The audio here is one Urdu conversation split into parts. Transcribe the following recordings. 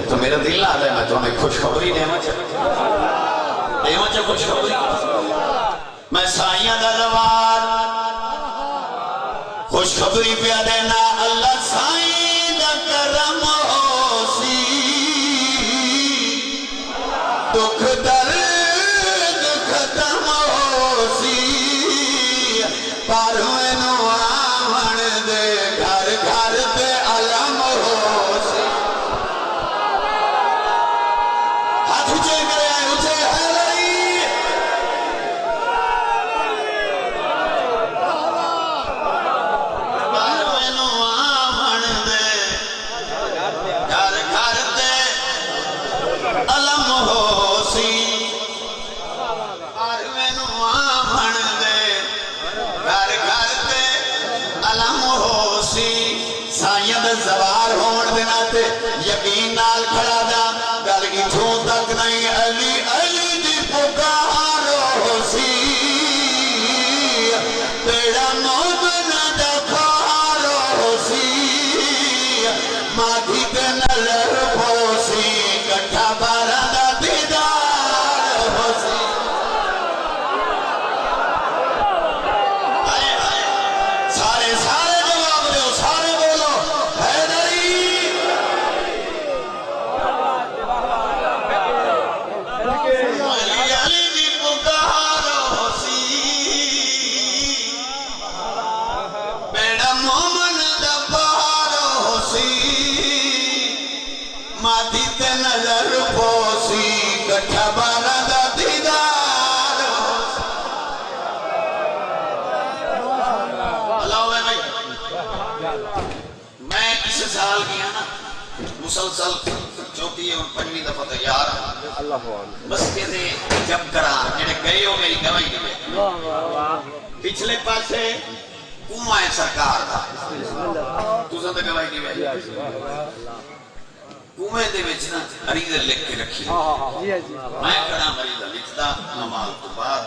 تو میرا دل آ رہا ہے میں تمہیں خوشخبری دینا چاہتا خوشخبری میں سائیاں دا زوار خوشخبری پہ دینا اللہ سائیں دا کرم ہو سی دکھ درد ختم ہو سی پارویں نو آمن دے گھر گھر تے علم ہو سی ہاتھ اچھے کرے آئے اچھے ہے لئی پارویں نو آمن دے گھر گھر تے علم ہو سی پارویں نو آمن دے گھر گھر تے علم ہو سی سائیں دے زوار ہون دینا تے یقین نال کھڑا دا گل کی تھوں تک نہیں علی علی دی پکار ہو سی تیرا مومن دا خار ہو سی مادھی تے نظر ہو سی کٹھا بارہ دا دیدار ہو سی سارے سارے جواب دو سارے بولو حیدری علی علی دی پکار ہو سی بیڑا مومن دا پار ہو سی مادھی تے نظر ہو سی کٹھا بارہ دا دیدار ہو سی اللہ ہوئے بھائی میں اس سال گیا نا مسلسل چوتھی اور پنجویں دفعہ تیار مسجد جب کران جڑے گئے ہو میری گواہی دے پچھلے پاسے کنواں سرکار دا تساں تے گواہی دی کنویں دے وچ نا عریضہ لکھ کے رکھی میں کڑا عریضہ لکھتا نماز تو بعد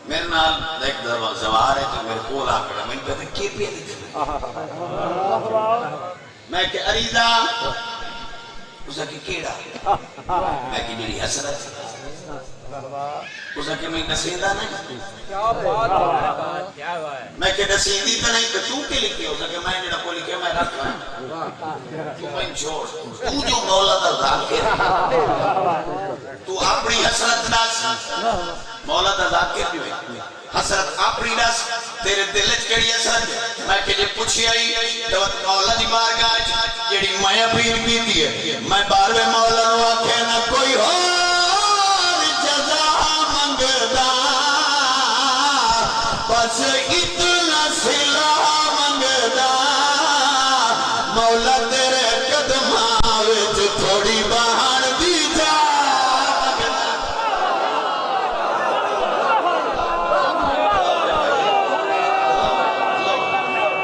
میرے نال ایک زوار ہے تو میرے کول آ کڑا میں کہتا کی پیا لکھنا میں کہ عریضہ اسا کہ کیڑا میں کہ میری حسرت اسا کہ میں نسیندہ نہیں میں کہ نسیندی تو نہیں کہ تو کے لکھے اسا کہ میں جڑا کو لکھے میں رکھا تو میں چھوڑ تو جو مولا دا ذاکر تو اپنی حسرت ناس مولا دا ذاکر بھی ہوئی حسرت اپنی ناس تیرے دلچ کیڑی حسرت میں کہ جب پوچھی آئی تو مولا دی بارگاہ جڑی میں اپنی بھی دیئے میں باروے مولا نو آکھے نہ کوئی اور جزا منگدا بس اتنا صلح منگدا مولا تیرے قدماں وچ تھوڑی باہر دی جا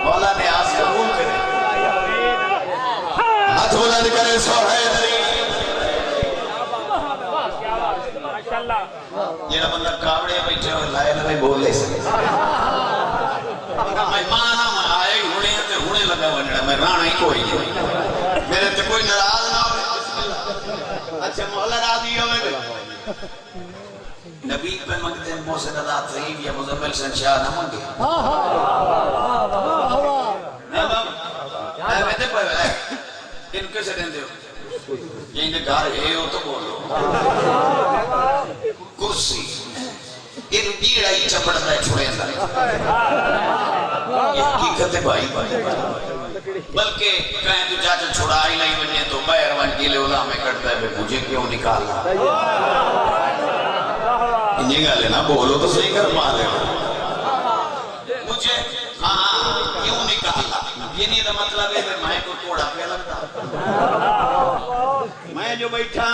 مولا نے آس قبول کرے ہاتھ بلند کرے سو حیدری جڑا بندہ کاوڑے بیٹھے ہوئے لائے نہیں بول لے سکے میں مانا میں آئے ہونے تے ہونے لگا ونڈا میں رانا ہی کوئی نہیں میرے تے کوئی نراض نہ ہوئے اچھا مولا راضی ہوئے نبی پہ منگتے ہیں محسن اللہ طیب یا مزمل سنشاہ نہ منگے میں تے پہ ان کیسے دیندے ہو یہ اندھے گھر ہے ہو تو بولو کرسی ان بیڑا ہی چپڑتا ہے چھوڑے اندر یہ حقیقت ہے بھائی بلکہ کہیں تو چاچا چھوڑا ہی نہیں بننے تو بیر ون کے لئے اللہ میں کرتا ہے مجھے کیوں نکالا انہیں گا لینا بولو تو صحیح کر ماں لے مجھے کیوں نکالا یہ نہیں دا مطلب ہے کہ میں کو توڑا پہ لگتا میں جو بیٹھا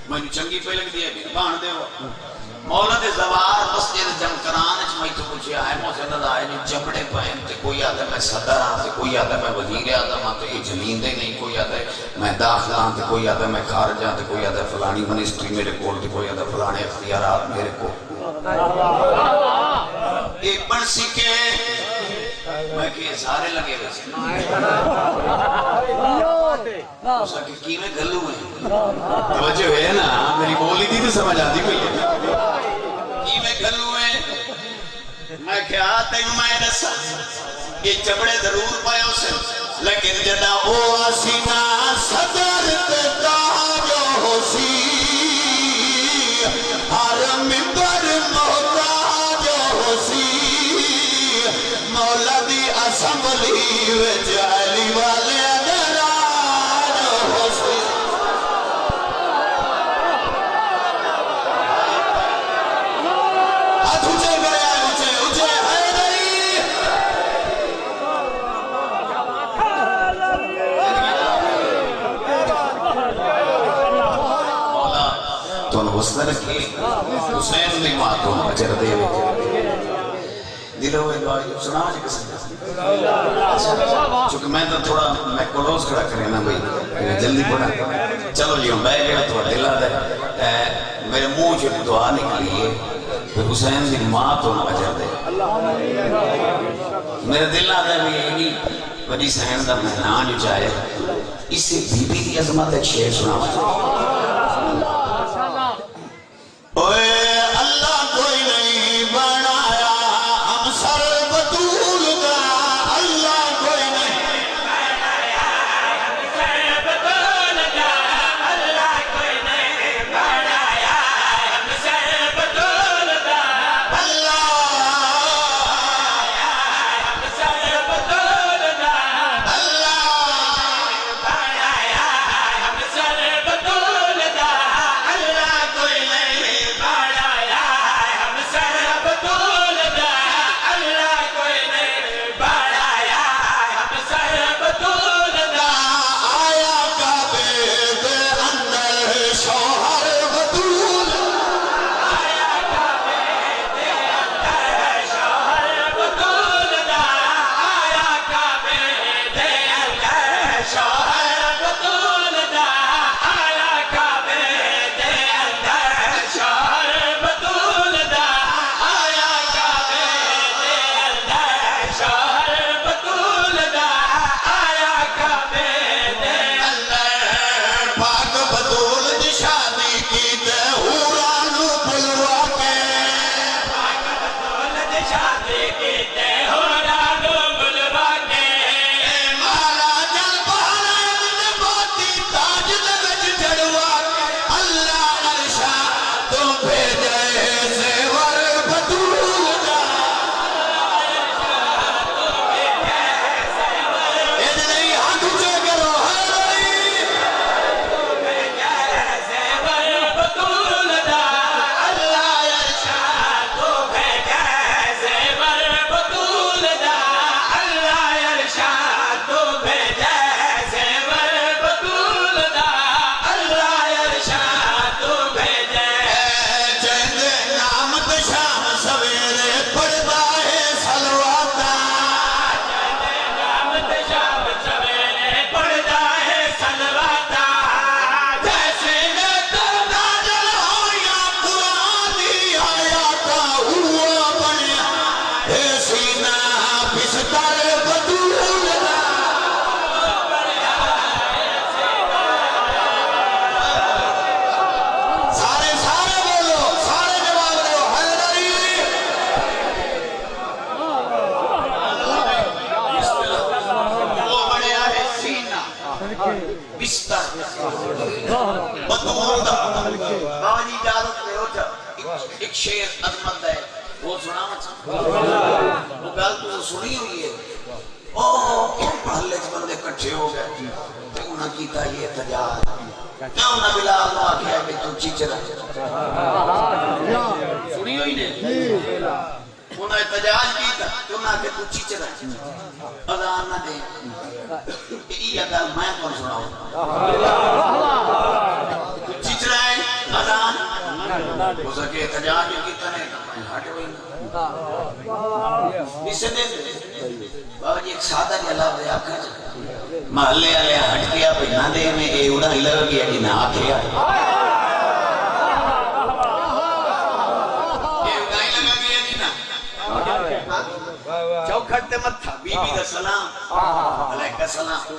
میں نے چنگی پہ لگ دیا بھی بان دے ہو مولا دے زوار مسجد جمکران اچھ میں تو کچھ آئے محسن اللہ آئے نے جبڑے پہن تے کوئی آتا ہے میں صدر آتے کوئی آتا ہے میں وزیر آدم آتے یہ زمین دے نہیں کوئی آتا ہے میں داخل آتے کوئی آتا ہے میں خارج آتے کوئی آتا ہے فلانی منسٹری میرے کول تے کوئی آتا ہے فلانے اختیارات میرے کو ایک بڑھ سکے میں کہ سارے لگے ویسے اس کا کی میں گلو ہے توجہ ہے نا میری بولی تھی تو سمجھ آتی کوئی کی میں گلو ہے میں کیا تینوں میں دسا یہ چبڑے ضرور پائے اسے لیکن جدا او آسینا صدر تاجو ہوسی ہر ممبر محتاج ہوسی مولا دی اسمبلی وچ علی والے ادراج ہوسی ہاتھ اونچے کرے آئے اونچے اونچے حیدری مولا تو حسن رکھے حسین دی ماں تو اجر دے دلوں میں دعا سنا جی قسم چونکہ میں تو تھوڑا میں کلوز کھڑا کرے نا بھائی جلدی پڑھا چلو جی ہوں میں گیا تھوڑا دلہ دے میرے منہ جو دعا نکلی ہے کہ حسین دی ماں تو اجر دے میرے دل آتا ہے بھی یہی وجی سہن دا مہنان جو چاہے اس سے بی بی دی عظمت ایک شعر سنا اوے اللہ کوئی نہیں بنایا ہم سر بطول کا اللہ کوئی نہیں بنایا ہم سر بطول کا اللہ کوئی نہیں بنایا ہم سر بطول کا اللہ ہم سر بطول کا اللہ بنایا ہم سر بطول کا اللہ کوئی نہیں بنایا ہم سر بطول کا اللہ کوئی نہیں بنایا ہم سر بطول کا آیا کعبے کے اندر شوہر بطول آیا کعبے کے اندر شوہر بطول کا آیا کعبے کے اندر شوہر بطول کا آیا کعبے کے اندر شوہر بطول کا آیا کعبے کے اندر شوہر بطول کا آیا کعبے کے اندر پاک بطول دی شادی کی تے حورانو بلوا کے پاک بطول دی شادی کی تے حورانو بلوا کے مالا جل بہانا باتی تاج دگج جڑوا کے اللہ عرشا تو بھیجے زیور بطول کا اید نہیں ہاتھ اونچے کرو حیدری زیور بطول کا اللہ عرشا تو بھیجے زیور بطول کا اللہ عرشا تو بھیجے زیور بطول کا اللہ عرشا تو بھیجے چند نامت شام سویرے پڑھتا ہے سلواتا چند نامت شام سویرے پڑھتا ہے سلواتا جیسے نیتر نازل ہو یا قرآن دی آیاتا ہوا بنیا ہے سینہ بستر بطول کا سارے سارے بولو سارے جواب دو حیدری وہ بڑھیا ہے سینہ بستر بطول دا بابا جی اجازت لے اٹھا ایک شعر عظمت ہے وہ سنا مچھا وہ گل تو سنی ہوئی ہے محلے چ بندے کٹھے ہو گئے تے انہاں کیتا یہ احتجاج کیا انہاں بلال نو آکھیا کہ تو چیچرا سنی ہوئی نے انہاں احتجاج کیتا کہ انہاں کہ تو چیچرا اذان نہ دے یہ گل میں کون سناؤں تو چیچرا ہے اذان ہو سکے احتجاج کیتا نے ہٹ ہوئی اسے دے بابا جی ایک سادہ جی اللہ دے آکھا جا محلے آلے ہٹ گیا پہ نہ دے میں اے اڑا ہی لگ گیا کہ نہ آکھیا اے اڑا ہی لگا گیا کہ نہ چوکھا کھڑتے مت تھا بی بی کا سلام علیکہ السلام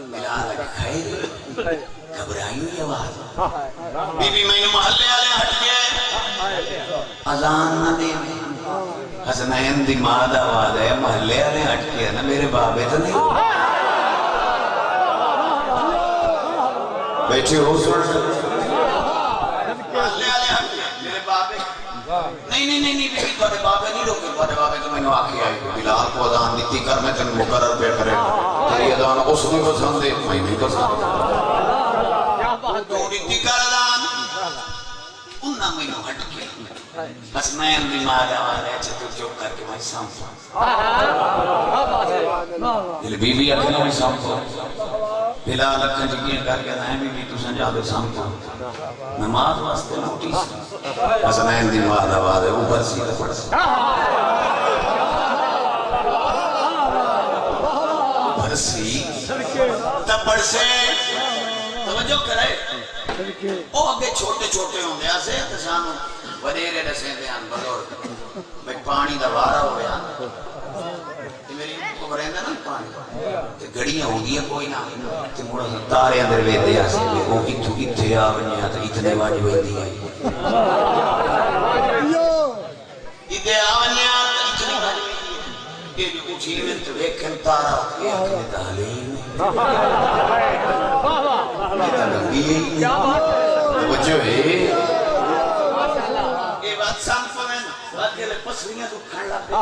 بلال خیر گھبرائی ہوئی آواز بی بی میں محلے والے ہٹ گئے اذان نہ دے حسنین دی ماں دا آواز ہے محلے والے ہٹ گئے نا میرے بابے تو نہیں بیٹھے ہو سن محلے والے ہٹ گئے میرے بابے نہیں بی بی تھوڑے بابے نہیں روکے تھوڑے بابے تو میں نے آکھی آئی بلال کو اذان دیتی کر میں تن مقرر پہ کرے تیری اذان اس نے پسند ہے میں نہیں پسند تو دیتی کر اذان انہا میں نے ہٹ کے حسنین دی ماں دا آواز ہے چھتو چوک کر کے میں سامتا دل بی بی اکھنے میں سامتا بلال اکھن جگیاں کر کے دائیں بی بی تو سنجادو سامتا نماز واسطے نوٹی سی حسنین دی ماں دا آواز ہے اوپر سی دفڑ سی اوپر سی دفڑ سے توجہ کرے وہ اگے چھوٹے چھوٹے ہوں دیا سے تسانو ودیرے رسے دیان بزرگ میں پانی دا وارا ہو گیا میری کو برہندہ نا پانی گڑیاں ہوں گیا کوئی نہ مڑا تارے اندر وے دیا سے وہ اتھو اتھے آونیا تو اتنے واجی ہوئی دی آئی اتھے آونیا تو اتنے واجی ہوئی دی یہ جو کچھ ہی میں تو ایکھن تارا یہ اکھنے تحلیم یہ تلنگی توجہ ہے یہ بات سامتا میں بات کے لئے پسلیاں تو کھڑ لگتے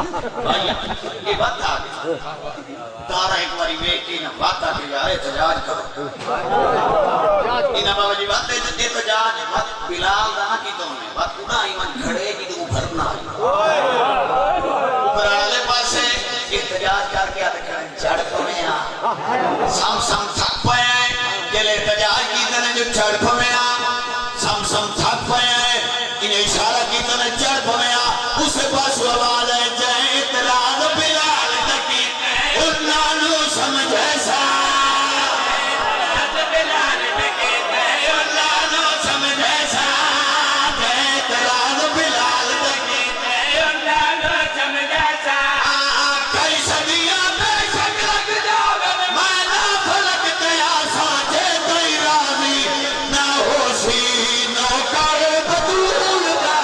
یہ بات آگے تارا ایک باری بیٹی نا بات آگے جا احتجاج کرو انہا بابا جی بات احتجاج بات بلال دانا کی تو میں بات پونا ایمان کھڑے کی تو بھرنا اوپر آلے پاس ہے احتجاج کر کے آتے کھڑے چڑھ کو میں سام تھک پائے یہ لے احتجاج کی تنے جو چڑھ کو میں سام تھک پائے انہیں اشارہ کی تنے چڑھ کو میں اسے پاس آواز ہے جائے اطلاع بلال تکی انہا نو سمجھے سا بلال تکی انہا نو سمجھے سا جائے اطلاع بلال تکی انہا نو سمجھے سا کئی صدیاں بے شک لگ جاوے میں نہ فلک تیا سانچے تئی راضی نہ ہوشی نہ کر بدول دا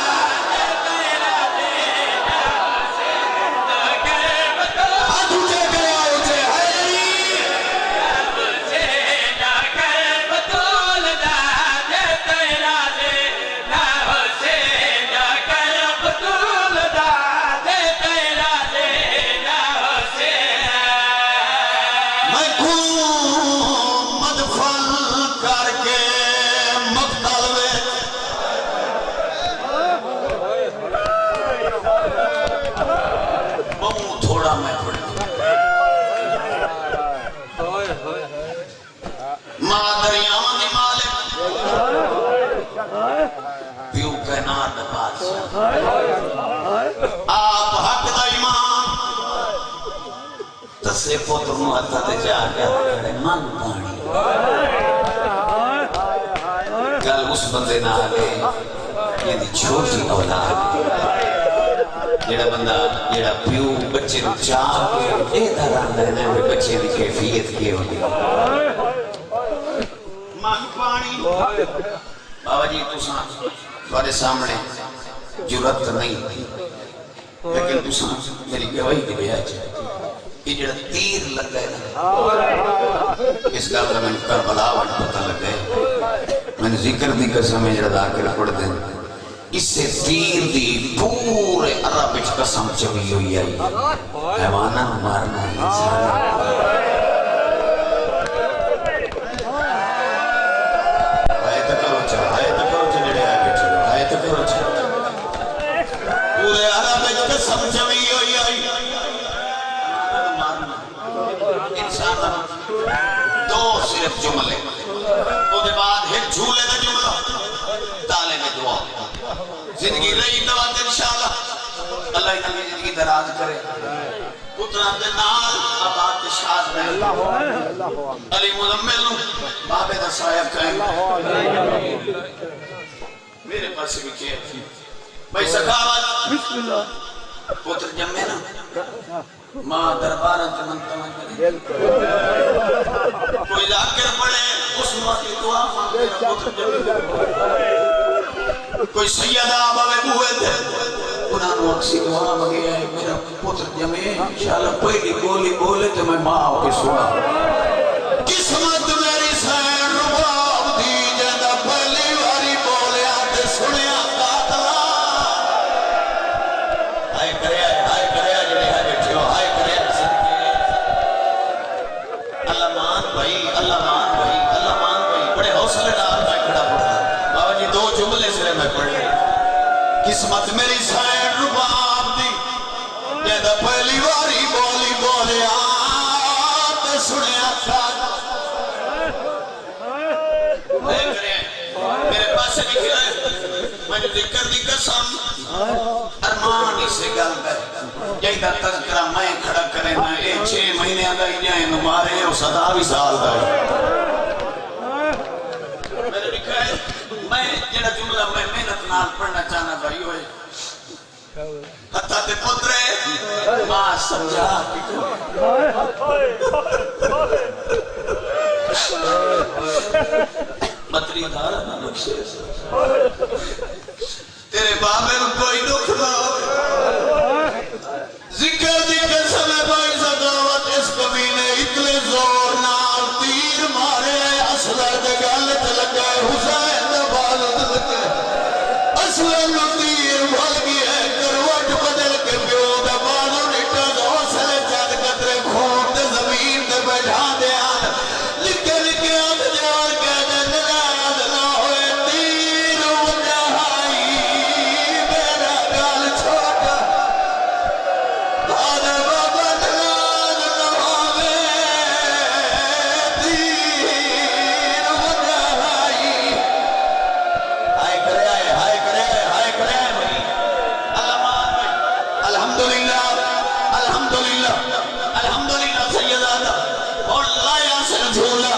آپ حق دا امام تسے پتر نو ہتھا تے جا کے کھڑے من پانی گل اس بندے نہ آگے یہ دی چھوٹی اولاد جیڑا بندہ جیڑا پیو بچے نو چاہ کے اے دھران دے وہ بچے دی کیفیت کی ہوگی من پانی بابا جی تمہارے سامنے جرت نہیں لیکن تساں میری گواہی دے بیا یہ جڑا تیر لگ گئے نا اس گل کا میں کربلا وٹ پتہ لگ گئے میں نے ذکر دی قسم جڑا داخل پڑھ دیں اس سے تیر دی پورے عرب وچ قسم چوی ہوئی ہے حیوانہ مارنا انسان دو صرف جملے وہ دے بعد ایک جھولے دا جملہ تالے میں دعا زندگی رہی دوات انشاءاللہ اللہ انہی زندگی دراز کرے اتنا دے نال آباد شاد رہے علی مزمل بابے دا سایہ کہیں میرے پاس بھی کیا بھائی سکھاوات پتر جمعے نا ماں دربار کوئی ذاکر پڑھے اس ماں کی دعا مانگے کوئی سیدہ بابے بوئے تھے انہاں نے اکسی دعا مانگے ہے میرا پتر جمے انشاءاللہ پہلی بولی بولے تو میں ماں ہو کے سنا قسمت میری سین رباب دی جیدہ پہلی واری بولے آتے سنے آتا ہائے کرے جنہیں ہے بیٹھے ہو ہائے کرے اللہ مان بھائی بڑے حوصلے دار میں کھڑا پڑھا بابا جی دو جملے سے میں پڑھ لیں قسمت میری سین رباب دی جیدہ پہلی واری بولے آتے سنے آتا میرے پاس سے لکھ رہا ہے میں جو ذکر دی قسم ارمانی سے گل گئے جیدہ تذکرہ میں کھڑا کرے نا اے 6 مہینے آگئی جائیں نمارے او 17 سال گئے میں نے لکھا ہے میں جڑا جملہ میں محنت نال پڑھنا چاہنا بھائی ہوئے حتیٰ تے پترے ماں سمجھا مطری دارا نہ نقشے سے تیرے بابے میں کوئی دکھ نہ ہو ذکر سمے بھائی سداوت اس کمینے اتنے زور نال تیر مارے اصلہ دگالت لگے حسین دبالت لگے اصلہ تیر بھل گیا کروٹ بدل کے پیو دبالو نٹا دوسلے چاند قطرے خون دے زمین دے بیٹھا دے آن لکھے آن جوار کے دے نگاہ نہ ہوئے تیر وجہائی میرا گال چھوٹا آدھے بابا نگاہ نہ ہوئے تیر وجہائی ہائے کرے بھائی اللہ مان بھائی الحمدللہ سیدہ اور لایا سے جھولا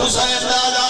حسین دادا